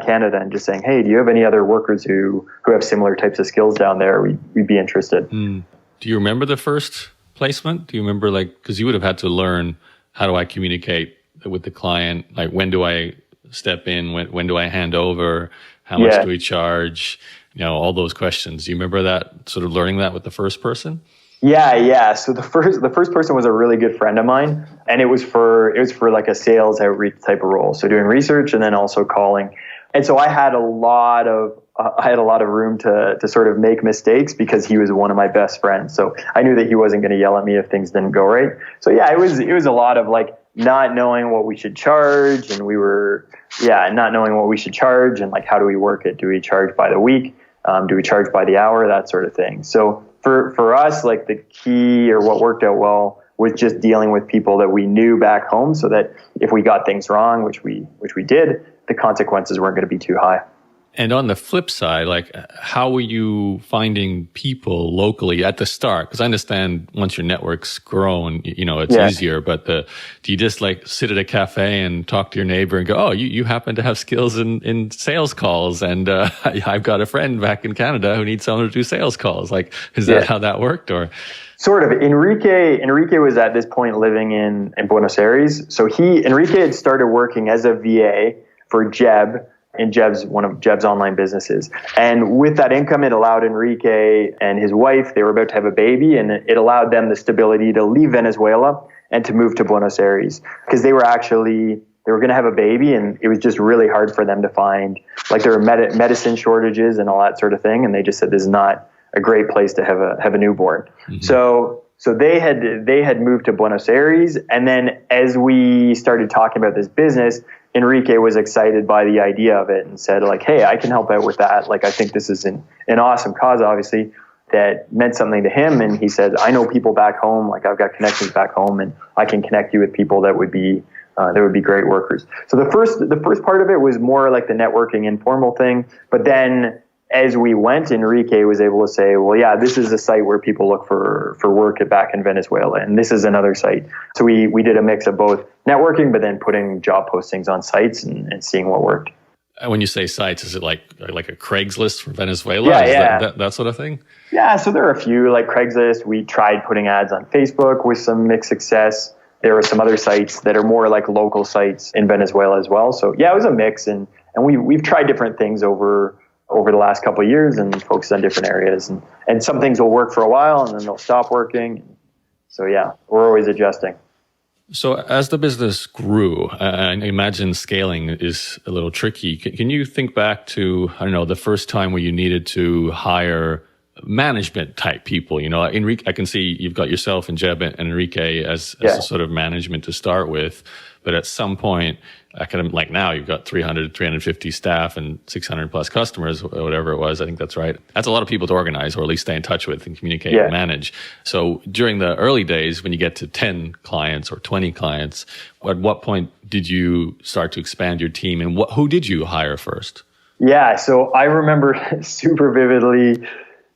Canada and just saying, hey, do you have any other workers who have similar types of skills down there? We'd be interested. Do you remember the first placement? Do you remember, because you would have had to learn, how do I communicate with the client? Like, when do I step in? When do I hand over? How much do we charge? All those questions. Do you remember that, sort of learning that with the first person? Yeah. So the first person was a really good friend of mine, and it was for like a sales outreach type of role. So doing research and then also calling. And so I had a lot of room to sort of make mistakes because he was one of my best friends. So I knew that he wasn't going to yell at me if things didn't go right. So yeah, it was a lot of like not knowing what we should charge, and not knowing what we should charge, and like how do we work it? Do we charge by the week? Do we charge by the hour? That sort of thing. So for us, like the key or what worked out well was just dealing with people that we knew back home, so that if we got things wrong, which we did, the consequences weren't going to be too high. And on the flip side, like how were you finding people locally at the start? Because I understand once your network's grown, it's easier. But do you just like sit at a cafe and talk to your neighbor and go, oh, you happen to have skills in sales calls, and I've got a friend back in Canada who needs someone to do sales calls. Like, is that how that worked, or? Sort of. Enrique was at this point living in Buenos Aires. So Enrique had started working as a VA for Jeb. In one of Jeb's online businesses. And with that income, it allowed Enrique and his wife, they were about to have a baby, and it allowed them the stability to leave Venezuela and to move to Buenos Aires, because they were going to have a baby, and it was just really hard for them to find, like there were medicine shortages and all that sort of thing. And they just said, this is not a great place to have a newborn. Mm-hmm. So they had moved to Buenos Aires. And then as we started talking about this business, Enrique was excited by the idea of it and said, like, hey, I can help out with that. Like, I think this is an awesome cause, obviously, that meant something to him. And he said, I know people back home, like I've got connections back home, and I can connect you with people that would be great workers. So the first part of it was more like the networking informal thing. But then as we went, Enrique was able to say, well, yeah, this is a site where people look for work back in Venezuela, and this is another site. So we did a mix of both networking, but then putting job postings on sites and seeing what worked. When you say sites, is it like a Craigslist for Venezuela? Yeah. That sort of thing? Yeah, so there are a few, like Craigslist. We tried putting ads on Facebook with some mixed success. There are some other sites that are more like local sites in Venezuela as well. So yeah, it was a mix, and we've tried different things over the last couple of years and focused on different areas. And some things will work for a while and then they'll stop working. So yeah, we're always adjusting. So as the business grew, I imagine scaling is a little tricky. Can you think back to, I don't know, the first time where you needed to hire management type people? Enrique, I can see you've got yourself and Jeb and Enrique as a sort of management to start with. But at some point, like now, you've got 300, 350 staff and 600 plus customers, whatever it was. I think that's right. That's a lot of people to organize, or at least stay in touch with and communicate and manage. So during the early days, when you get to 10 clients or 20 clients, at what point did you start to expand your team, and who did you hire first? Yeah, so I remember super vividly,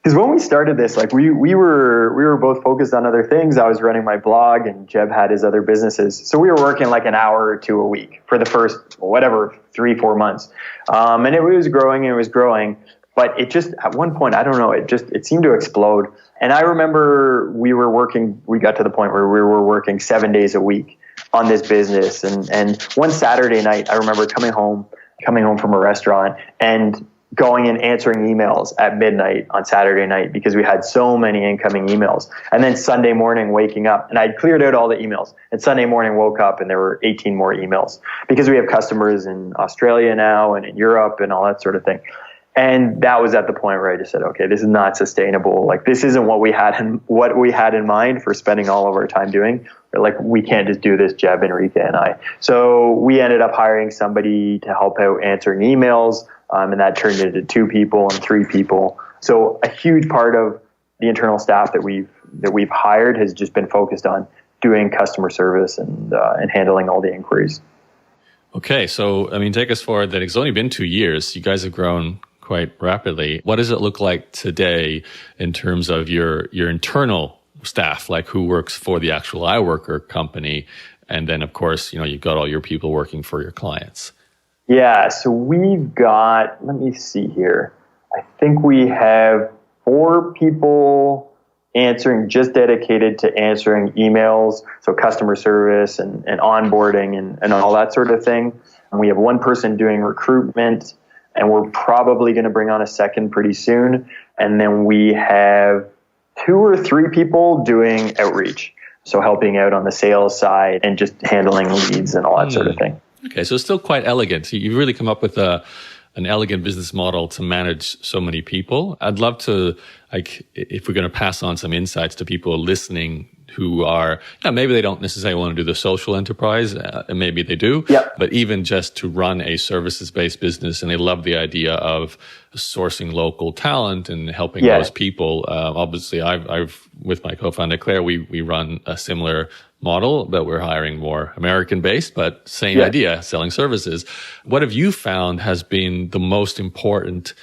because when we started this, like we were both focused on other things. I was running my blog, and Jeb had his other businesses. So we were working like an hour or two a week for the first, 3-4 months. And it was growing. But it just, at one point, I don't know, it seemed to explode. And I remember we got to the point where we were working 7 days a week on this business. And one Saturday night, I remember coming home from a restaurant and going and answering emails at midnight on Saturday night, because we had so many incoming emails. And then Sunday morning waking up, and I'd cleared out all the emails, and Sunday morning woke up and there were 18 more emails, because we have customers in Australia now and in Europe and all that sort of thing. And that was at the point where I just said, okay, this is not sustainable. Like, this isn't what we had in mind for spending all of our time doing. Like, we can't just do this, Jeb, Enrique, and I. So we ended up hiring somebody to help out answering emails. And that turned into 2 people and 3 people. So a huge part of the internal staff that we've hired has just been focused on doing customer service and handling all the inquiries. Okay, so take us forward. That it's only been 2 years. You guys have grown quite rapidly. What does it look like today in terms of your internal staff, like who works for the actual iWorker company, and then of course you've got all your people working for your clients? Yeah, so we've got, let me see here. I think we have 4 people just dedicated to answering emails, so customer service and onboarding and all that sort of thing. And we have 1 person doing recruitment, and we're probably going to bring on a second pretty soon. And then we have 2 or 3 people doing outreach, so helping out on the sales side and just handling leads and all that sort of thing. Okay, so it's still quite elegant. You've really come up with a an elegant business model to manage so many people. I'd love to, like, if we're going to pass on some insights to people listening who are, maybe they don't necessarily want to do the social enterprise, and maybe they do, but even just to run a services-based business, and they love the idea of sourcing local talent and helping those people. Obviously, I've with my co-founder Claire, we run a similar model, but we're hiring more American-based, but same idea, selling services. What have you found has been the most important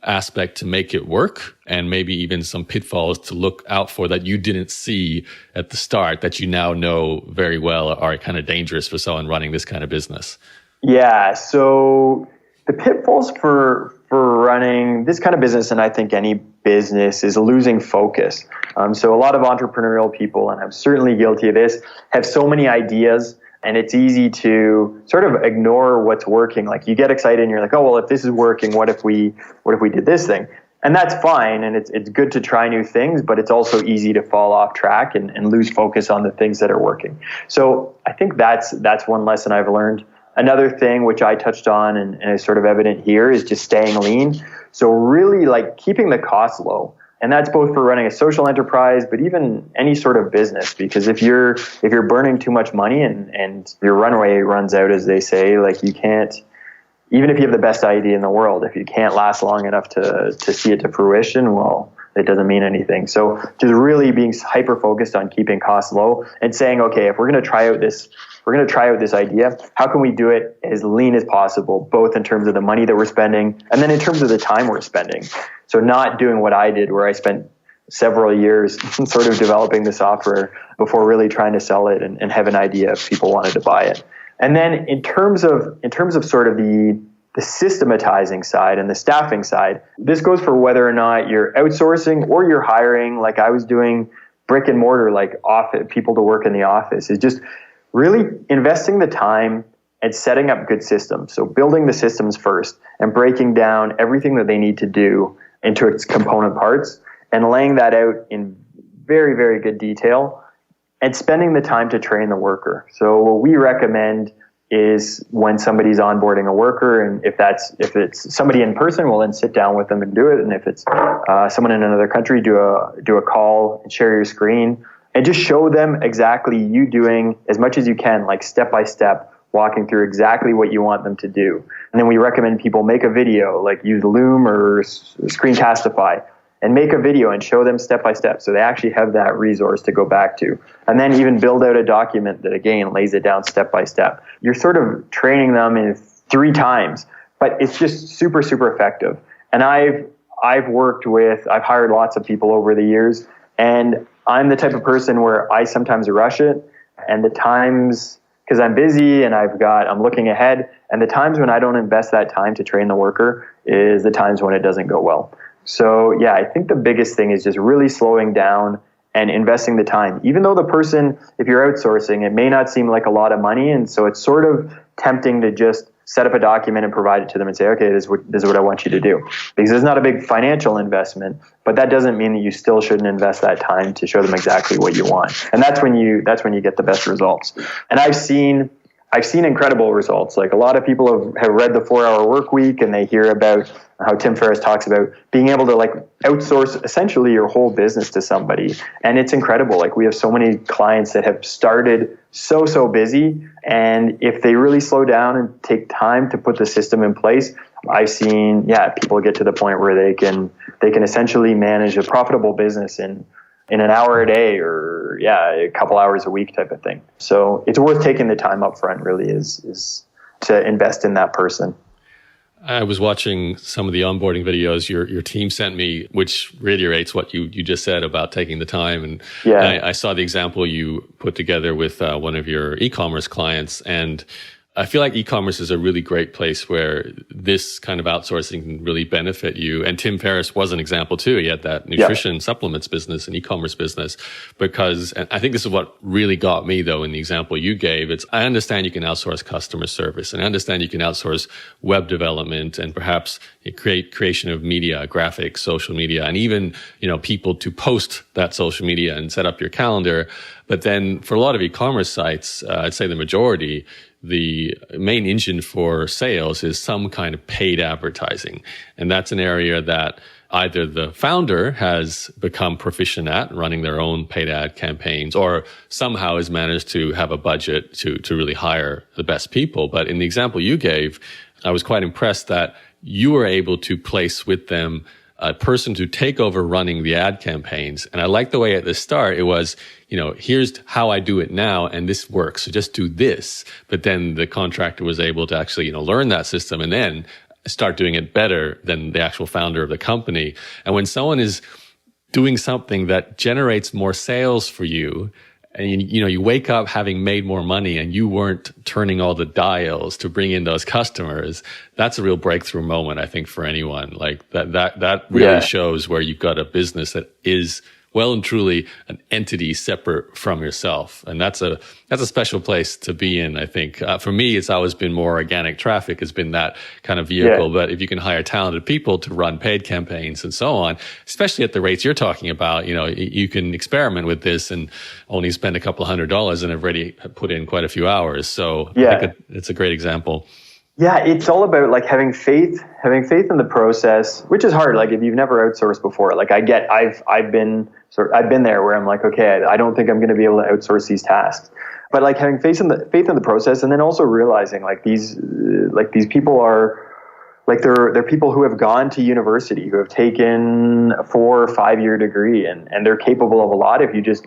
aspect to make it work, and maybe even some pitfalls to look out for that you didn't see at the start that you now know very well are kind of dangerous for someone running this kind of business? Yeah, so the pitfalls for running this kind of business, and I think any business, is losing focus. So a lot of entrepreneurial people, and I'm certainly guilty of this, have so many ideas, and it's easy to sort of ignore what's working. Like, you get excited and you're like, oh, well, if this is working, what if we did this thing? And that's fine. And it's good to try new things, but it's also easy to fall off track and lose focus on the things that are working. So I think that's one lesson I've learned. Another thing which I touched on and is sort of evident here is just staying lean. So really, like, keeping the costs low. And that's both for running a social enterprise, but even any sort of business. Because if you're burning too much money and your runway runs out, as they say, like, you can't, even if you have the best idea in the world, if you can't last long enough to see it to fruition, well, it doesn't mean anything. So just really being hyper focused on keeping costs low and saying, okay, if we're going to try out this idea, how can we do it as lean as possible, both in terms of the money that we're spending and then in terms of the time we're spending. So not doing what I did, where I spent several years sort of developing the software before really trying to sell it and have an idea if people wanted to buy it. And then in terms of sort of the systematizing side and the staffing side, this goes for whether or not you're outsourcing or you're hiring, like I was doing brick and mortar, like office people to work in the office, is just really investing the time and setting up good systems. So building the systems first and breaking down everything that they need to do into its component parts and laying that out in very, very good detail and spending the time to train the worker. So what we recommend is when somebody's onboarding a worker, and if it's somebody in person, we'll then sit down with them and do it. And if it's someone in another country, do a call and share your screen and just show them exactly you doing as much as you can, like step by step, walking through exactly what you want them to do. And then we recommend people make a video, like use Loom or Screencastify, and make a video and show them step by step so they actually have that resource to go back to. And then even build out a document that, again, lays it down step by step. You're sort of training them in 3 times, but it's just super, super effective. And I've hired lots of people over the years, and I'm the type of person where I sometimes rush it, and the times, because I'm busy and I'm looking ahead, and the times when I don't invest that time to train the worker is the times when it doesn't go well. So yeah, I think the biggest thing is just really slowing down and investing the time. Even though the person, if you're outsourcing, it may not seem like a lot of money, and so it's sort of tempting to just set up a document and provide it to them and say, okay, this is what I want you to do. Because it's not a big financial investment, but that doesn't mean that you still shouldn't invest that time to show them exactly what you want. And that's when you get the best results. And I've seen incredible results. Like, a lot of people have read the 4-Hour Workweek, and they hear about how Tim Ferriss talks about being able to, like, outsource essentially your whole business to somebody. And it's incredible. Like, we have so many clients that have started so busy, and if they really slow down and take time to put the system in place, I've seen, people get to the point where they can essentially manage a profitable business in an hour a day or a couple hours a week type of thing. So it's worth taking the time up front, really, is to invest in that person. I was watching some of the onboarding videos your team sent me, which reiterates what you just said about taking the time. And I saw the example you put together with one of your e-commerce clients. And I feel like e-commerce is a really great place where this kind of outsourcing can really benefit you. And Tim Ferriss was an example too. He had that nutrition supplements business and e-commerce business, and I think this is what really got me though in the example you gave. I understand you can outsource customer service, and I understand you can outsource web development and perhaps creation of media, graphics, social media, and even, people to post that social media and set up your calendar. But then for a lot of e-commerce sites, I'd say the majority, the main engine for sales is some kind of paid advertising. And that's an area that either the founder has become proficient at running their own paid ad campaigns, or somehow has managed to have a budget to really hire the best people. But in the example you gave, I was quite impressed that you were able to place with them a person to take over running the ad campaigns. And I like the way at the start it was, here's how I do it now, and this works. So just do this. But then the contractor was able to actually, learn that system and then start doing it better than the actual founder of the company. And when someone is doing something that generates more sales for you, and you wake up having made more money and you weren't turning all the dials to bring in those customers, that's a real breakthrough moment, I think, for anyone. Like that really shows where you've got a business that is well and truly an entity separate from yourself. And that's a special place to be in, I think. For me, it's always been more organic traffic has been that kind of vehicle. Yeah. But if you can hire talented people to run paid campaigns and so on, especially at the rates you're talking about, you can experiment with this and only spend a couple $100 and have already put in quite a few hours. So I think it's a great example. Yeah, it's all about like having faith in the process, which is hard. Like if you've never outsourced before, like I've been there where I'm like, okay, I don't think I'm going to be able to outsource these tasks. But like having faith in the process, and then also realizing like these people are like they're people who have gone to university, who have taken a 4 or 5 year degree, and they're capable of a lot if you just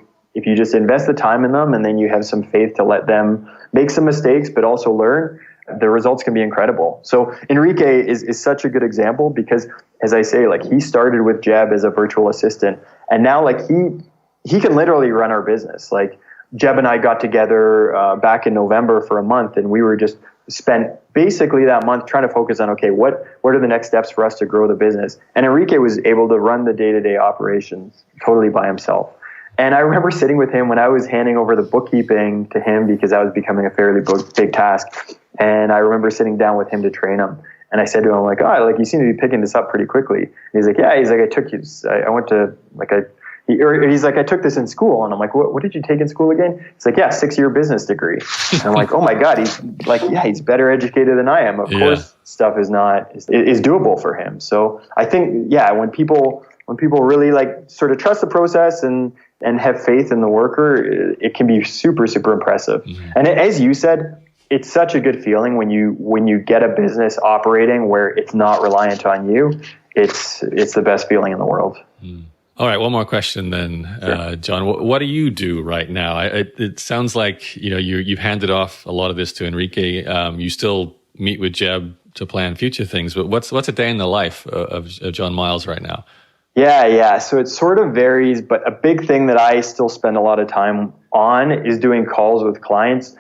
invest the time in them, and then you have some faith to let them make some mistakes, but also learn. The results can be incredible. So Enrique is such a good example because, as I say, like he started with Jeb as a virtual assistant, and now like he can literally run our business. Like Jeb and I got together back in November for a month, and we were just spent basically that month trying to focus on, okay, what are the next steps for us to grow the business? And Enrique was able to run the day-to-day operations totally by himself. And I remember sitting with him when I was handing over the bookkeeping to him because that was becoming a fairly big task. And I remember sitting down with him to train him. And I said to him, like, you seem to be picking this up pretty quickly. And he's like, yeah. He's like, I took this in school. And I'm like, what did you take in school again? He's like, 6-year business degree. And I'm like, oh my God. He's like, he's better educated than I am. Of course, stuff is doable for him. So I think, when people really like sort of trust the process and have faith in the worker, it can be super, super impressive. Mm-hmm. And as you said, it's such a good feeling when you get a business operating where it's not reliant on you. It's the best feeling in the world. Mm. All right, one more question then, sure. John. What do you do right now? It sounds like you've handed off a lot of this to Enrique. You still meet with Jeb to plan future things, but what's a day in the life of John Miles right now? Yeah. So it sort of varies, but a big thing that I still spend a lot of time on is doing calls with clients.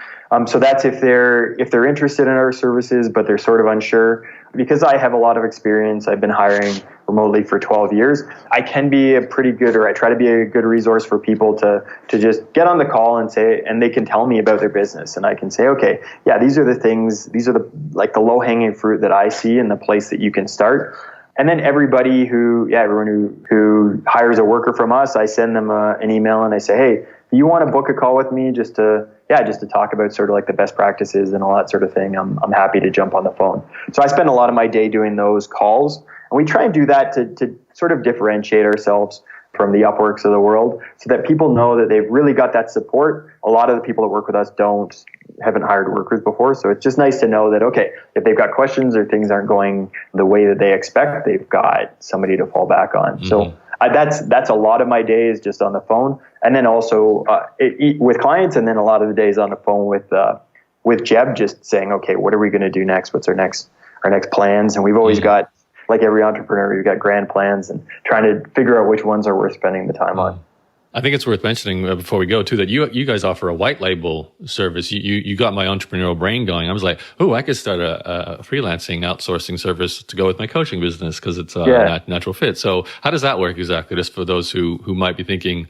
So that's if they're interested in our services, but they're sort of unsure. Because I have a lot of experience, I've been hiring remotely for 12 years. I can be I try to be a good resource for people to just get on the call and they can tell me about their business, and I can say, okay, these are the things, these are the low hanging fruit that I see in the place that you can start. And then everyone who hires a worker from us, I send them an email and I say, hey, do you want to book a call with me just to talk about sort of like the best practices and all that sort of thing? I'm happy to jump on the phone. So I spend a lot of my day doing those calls, and we try and do that to sort of differentiate ourselves from the Upworks of the world so that people know that they've really got that support. A lot of the people that work with us haven't hired workers before. So it's just nice to know that, okay, if they've got questions or things aren't going the way that they expect, they've got somebody to fall back on. Mm-hmm. So that's a lot of my days just on the phone. And then also with clients, and then a lot of the days on the phone with Jeb, just saying, okay, what are we going to do next? What's our next plans? And we've always got, like every entrepreneur, you've got grand plans and trying to figure out which ones are worth spending the time on. I think it's worth mentioning before we go too that you guys offer a white label service. You got my entrepreneurial brain going. I was like, I could start a freelancing outsourcing service to go with my coaching business because it's a natural fit. So how does that work exactly? Just for those who might be thinking,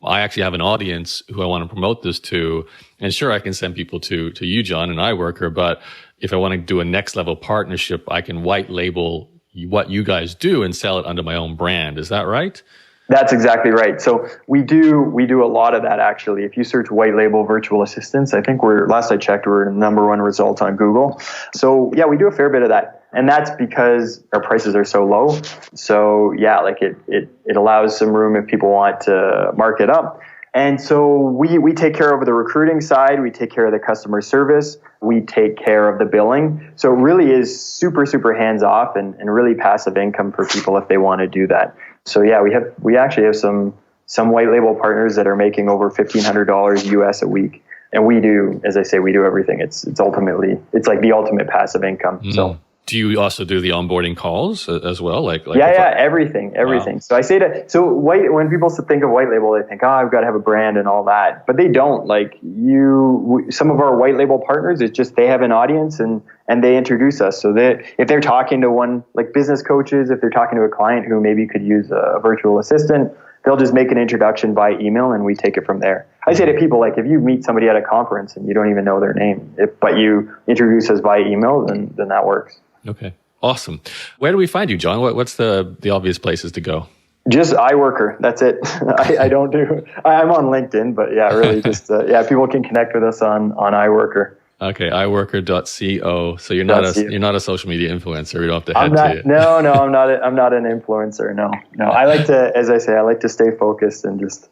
I actually have an audience who I want to promote this to, and sure, I can send people to you, John, and iWorker. But if I want to do a next level partnership, I can white label what you guys do and sell it under my own brand. Is that right? That's exactly right. So we do a lot of that actually. If you search Whitelabel virtual assistants, I think last I checked, we're number one result on Google. So yeah, we do a fair bit of that. And that's because our prices are so low. So yeah, like it allows some room if people want to mark it up. And so we take care of the recruiting side, we take care of the customer service, we take care of the billing. So it really is super, super hands off and really passive income for people if they want to do that. So yeah, we actually have some Whitelabel partners that are making over $1,500 US a week. And we do, as I say, we do everything. It's ultimately, it's like the ultimate passive income. So. Do you also do the onboarding calls as well? Like everything. Wow. So I say when people think of Whitelabel, they think, I've got to have a brand and all that, but they don't. Like some of our Whitelabel partners, it's just they have an audience and they introduce us. So that if they're talking to one, like business coaches, if they're talking to a client who maybe could use a virtual assistant, they'll just make an introduction by email and we take it from there. I say to people, like, if you meet somebody at a conference and you don't even know their name, but you introduce us by email, then that works. Okay. Awesome. Where do we find you, John? What's the obvious places to go? Just iWorker. That's it. I'm on LinkedIn, but yeah, really just, people can connect with us on iWorker. Okay. iWorker.co. So you're not a social media influencer. We don't have to head to you. No, I'm not an influencer. No. I like to, as I say, I like to stay focused and just,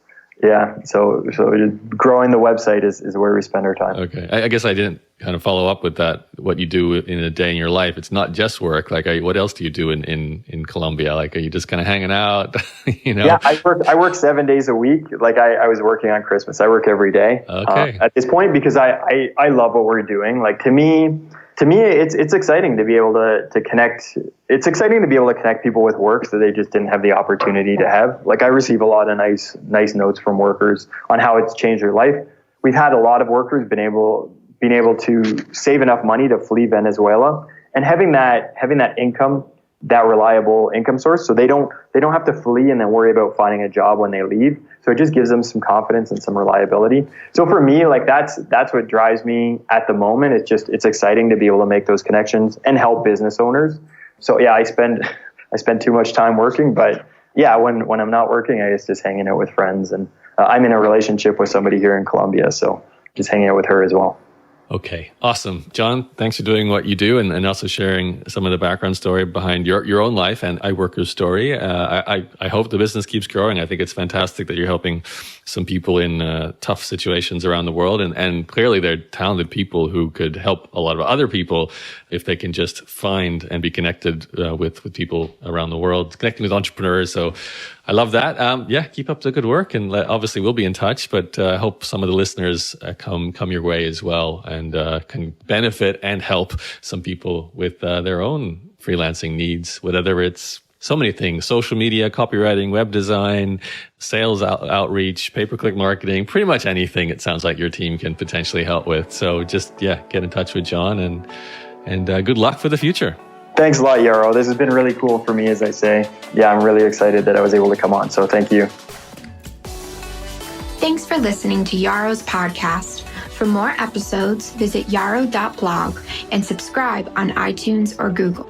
so growing the website is where we spend our time. Okay. I guess I didn't kind of follow up with that, what you do in a day in your life. It's not just work. Like, what else do you do in Colombia? Like, are you just kind of hanging out? Yeah, I work 7 days a week. Like I was working on Christmas. I work every day at this point because I love what we're doing. Like to me, it's exciting to be able to connect. It's exciting to be able to connect people with work that they just didn't have the opportunity to have. Like I receive a lot of nice notes from workers on how it's changed their life. We've had a lot of workers been able to save enough money to flee Venezuela, and having that income, that reliable income source, so they don't have to flee and then worry about finding a job when they leave. So it just gives them some confidence and some reliability. So for me, like that's what drives me at the moment. It's exciting to be able to make those connections and help business owners. So yeah, I spend too much time working, but yeah, when I'm not working, I just hanging out with friends, and I'm in a relationship with somebody here in Colombia, so just hanging out with her as well. Okay, awesome. John, thanks for doing what you do and also sharing some of the background story behind your own life and iWorker's story. I hope the business keeps growing. I think it's fantastic that you're helping some people in tough situations around the world. And clearly they're talented people who could help a lot of other people if they can just find and be connected with people around the world, connecting with entrepreneurs. So I love that. Keep up the good work. And obviously we'll be in touch, but I hope some of the listeners come your way as well and can benefit and help some people with their own freelancing needs, whether it's so many things: social media, copywriting, web design, sales outreach, pay-per-click marketing, pretty much anything it sounds like your team can potentially help with. So just, get in touch with John and good luck for the future. Thanks a lot, Yaro. This has been really cool for me, as I say. Yeah, I'm really excited that I was able to come on. So thank you. Thanks for listening to Yaro's podcast. For more episodes, visit yaro.blog and subscribe on iTunes or Google.